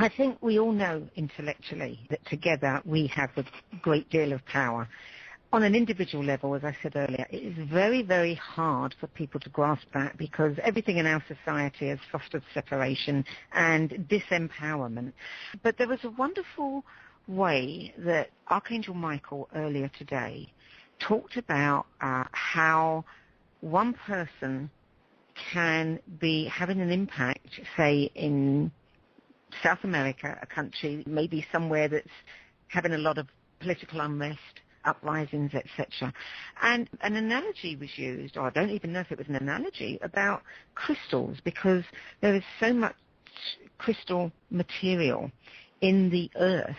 I think we all know intellectually that together we have a great deal of power. On an individual level, as I said earlier, it is very, very hard for people to grasp that because everything in our society has fostered separation and disempowerment. But there was a wonderful way that Archangel Michael earlier today talked about how one person can be having an impact, say, in South America, a country, maybe somewhere that's having a lot of political unrest, uprisings, etc. And an analogy was used, or I don't even know if it was an analogy, about crystals, because there is so much crystal material in the earth,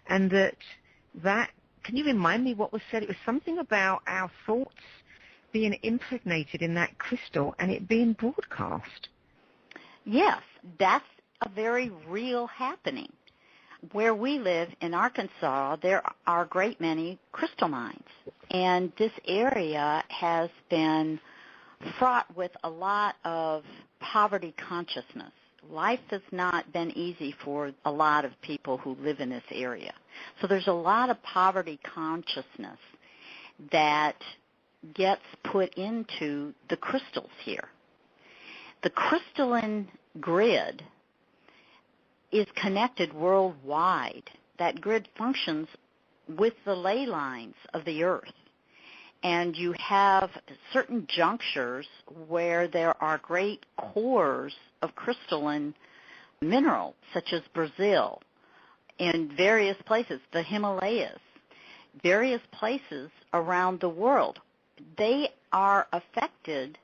and that can you remind me what was said? It was something about our thoughts being impregnated in that crystal and it being broadcast. Yes, that's a very real happening. Where we live in Arkansas, there are a great many crystal mines, and this area has been fraught with a lot of poverty consciousness. Life has not been easy for a lot of people who live in this area. So there's a lot of poverty consciousness that gets put into the crystals here. The crystalline grid is connected worldwide. That grid functions with the ley lines of the earth. And you have certain junctures where there are great cores of crystalline minerals, such as Brazil, in various places, the Himalayas, various places around the world. They are affected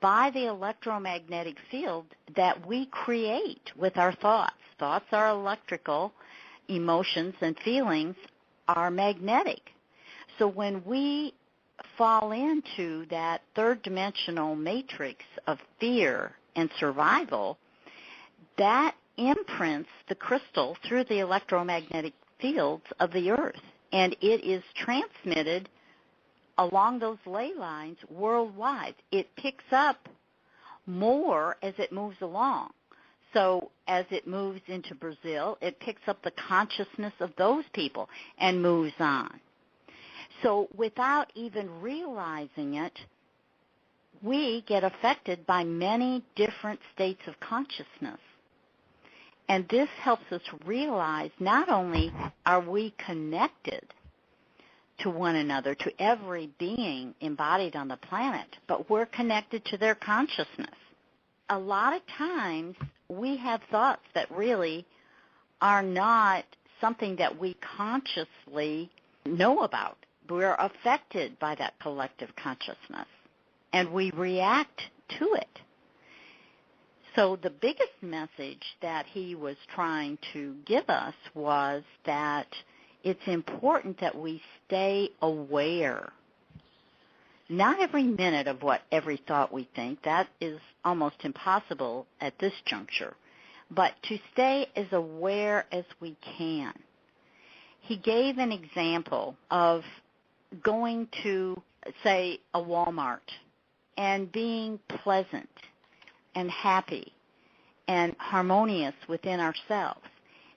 by the electromagnetic field that we create with our thoughts. Thoughts are electrical, emotions and feelings are magnetic. So when we fall into that third-dimensional matrix of fear and survival, that imprints the crystal through the electromagnetic fields of the earth, and it is transmitted along those ley lines worldwide. It picks up more as it moves along. So as it moves into Brazil, it picks up the consciousness of those people and moves on. So without even realizing it, we get affected by many different states of consciousness. And this helps us realize not only are we connected to one another, to every being embodied on the planet, but we're connected to their consciousness. A lot of times we have thoughts that really are not something that we consciously know about. We're affected by that collective consciousness, and we react to it. So the biggest message that he was trying to give us was that it's important that we stay aware. Not every minute of every thought we think. That is almost impossible at this juncture. But to stay as aware as we can. He gave an example of going to, say, a Walmart and being pleasant and happy and harmonious within ourselves.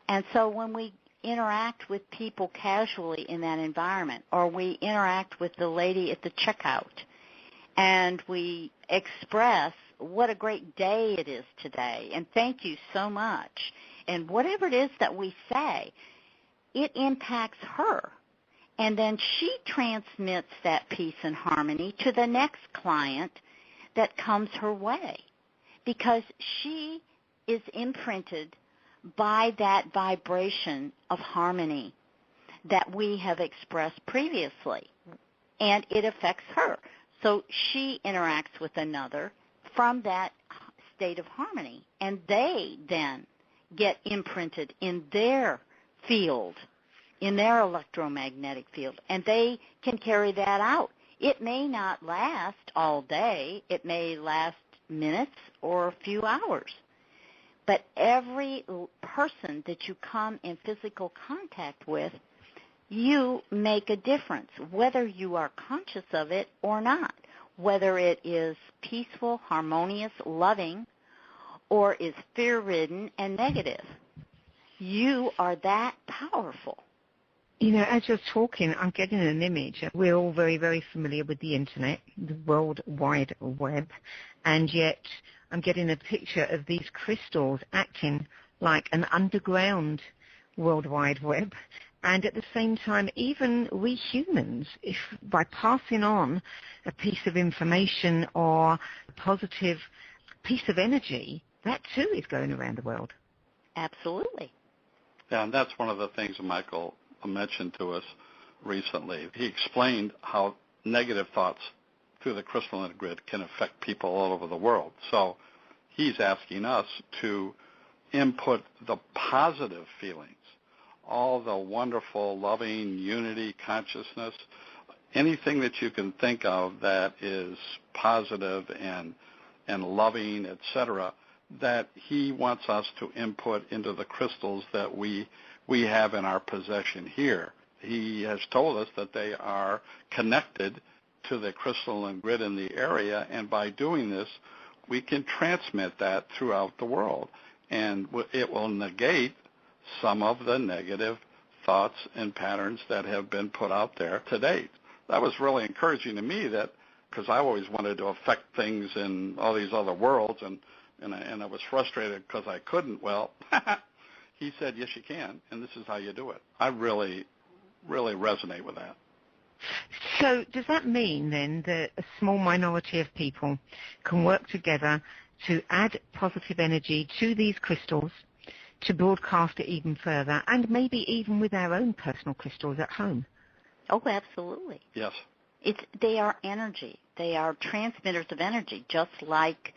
And so when we interact with people casually in that environment, or we interact with the lady at the checkout and we express what a great day it is today and thank you so much, and whatever it is that we say, it impacts her. And then she transmits that peace and harmony to the next client that comes her way, because she is imprinted by that vibration of harmony that we have expressed previously, and it affects her. So she interacts with another from that state of harmony, and they then get imprinted in their field, in their electromagnetic field, and they can carry that out. It may not last all day. It may last minutes or a few hours. But every person that you come in physical contact with, you make a difference, whether you are conscious of it or not, whether it is peaceful, harmonious, loving, or is fear-ridden and negative. You are that powerful. You know, as you're talking, I'm getting an image. We're all very, very familiar with the Internet, the World Wide Web, and yet I'm getting a picture of these crystals acting like an underground World Wide Web. And at the same time, even we humans, if by passing on a piece of information or a positive piece of energy, that too is going around the world. Absolutely. Yeah, and that's one of the things Michael mentioned to us recently. He explained how negative thoughts through the crystalline grid can affect people all over the world. So he's asking us to input the positive feelings, all the wonderful, loving, unity, consciousness, anything that you can think of that is positive and loving, etc., that he wants us to input into the crystals that we have in our possession here. He has told us that they are connected to the crystalline grid in the area, and by doing this, we can transmit that throughout the world, and it will negate some of the negative thoughts and patterns that have been put out there to date. That was really encouraging to me, that because I always wanted to affect things in all these other worlds, and I was frustrated because I couldn't. Well, he said, yes, you can, and this is how you do it. I really, really resonate with that. So does that mean then that a small minority of people can work together to add positive energy to these crystals, to broadcast it even further, and maybe even with our own personal crystals at home? Oh, absolutely. Yes. They are energy. They are transmitters of energy, just like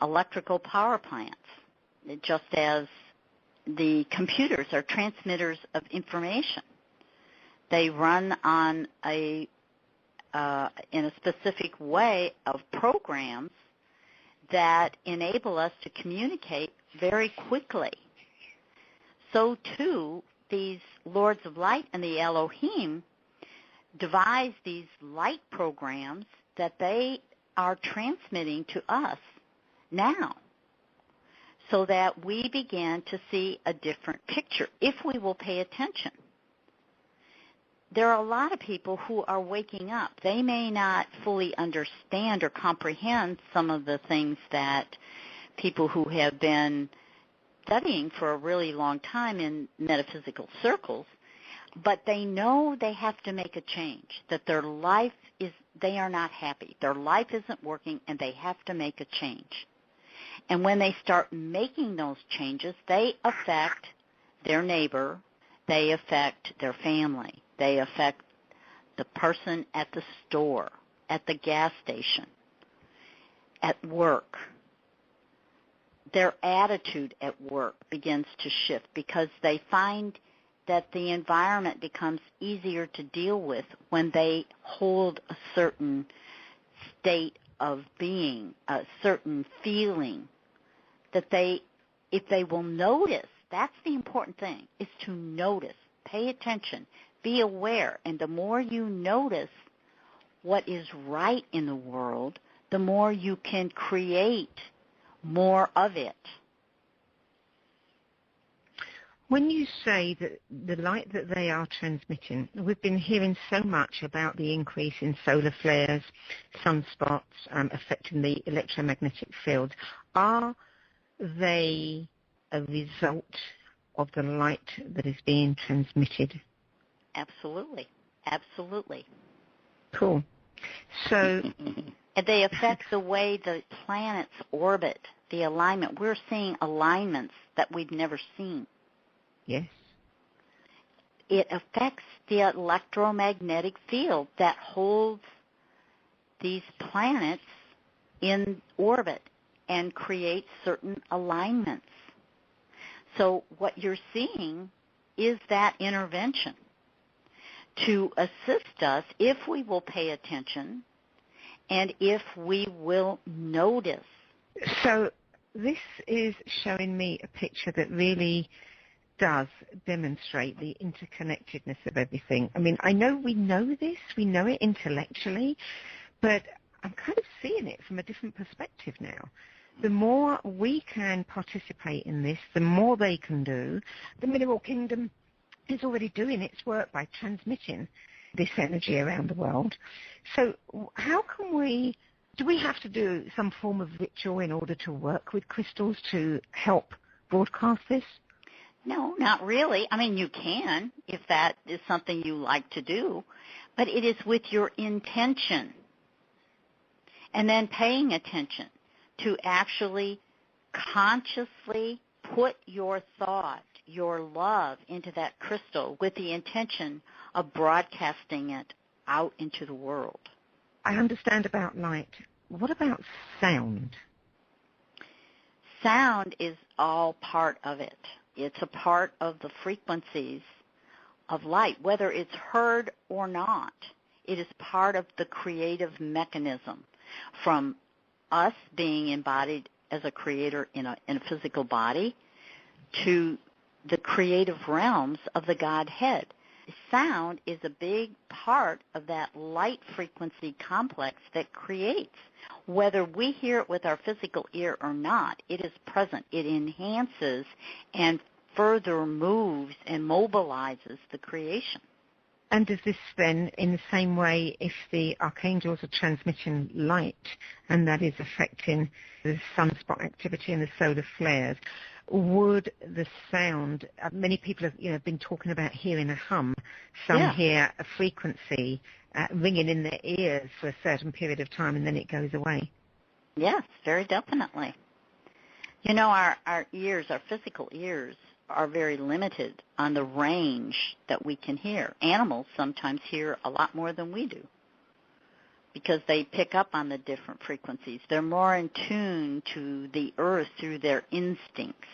electrical power plants, just as the computers are transmitters of information. They run on in a specific way of programs that enable us to communicate very quickly. So, too, these Lords of Light and the Elohim devise these light programs that they are transmitting to us now, so that we begin to see a different picture if we will pay attention. There are a lot of people who are waking up. They may not fully understand or comprehend some of the things that people who have been studying for a really long time in metaphysical circles, but they know they have to make a change, that they are not happy. Their life isn't working, and they have to make a change. And when they start making those changes, they affect their neighbor, they affect their family, they affect the person at the store, at the gas station, at work. Their attitude at work begins to shift because they find that the environment becomes easier to deal with when they hold a certain state of being, a certain feeling, that if they will notice, that's the important thing, is to notice, pay attention, be aware, and the more you notice what is right in the world, the more you can create more of it. When you say that the light that they are transmitting, we've been hearing so much about the increase in solar flares, sunspots affecting the electromagnetic field. Are they a result of the light that is being transmitted? Absolutely. Absolutely. Cool. So... And they affect the way the planets orbit, the alignment. We're seeing alignments that we've never seen. Yes. It affects the electromagnetic field that holds these planets in orbit and creates certain alignments. So what you're seeing is that intervention to assist us if we will pay attention and if we will notice. So this is showing me a picture that really does demonstrate the interconnectedness of everything. I mean, I know we know this, we know it intellectually, but I'm kind of seeing it from a different perspective now. The more we can participate in this, the more they can do. The mineral kingdom is already doing its work by transmitting this energy around the world. So how can do we have to do some form of ritual in order to work with crystals to help broadcast this? No, not really. I mean, you can if that is something you like to do, but it is with your intention and then paying attention to actually consciously put your thought, your love into that crystal with the intention of broadcasting it out into the world. I understand about light. What about sound? Sound is all part of it. It's a part of the frequencies of light, whether it's heard or not. It is part of the creative mechanism, from us being embodied as a creator in a physical body to the creative realms of the Godhead. Sound is a big part of that light frequency complex that creates. Whether we hear it with our physical ear or not, it is present. It enhances and further moves and mobilizes the creation. And does this then, in the same way, if the archangels are transmitting light and that is affecting the sunspot activity and the solar flares, would the sound, many people have been talking about hearing a hum, some hear a frequency ringing in their ears for a certain period of time and then it goes away? Yes, very definitely. You know, our ears, our physical ears, are very limited on the range that we can hear. Animals sometimes hear a lot more than we do because they pick up on the different frequencies. They're more in tune to the earth through their instincts.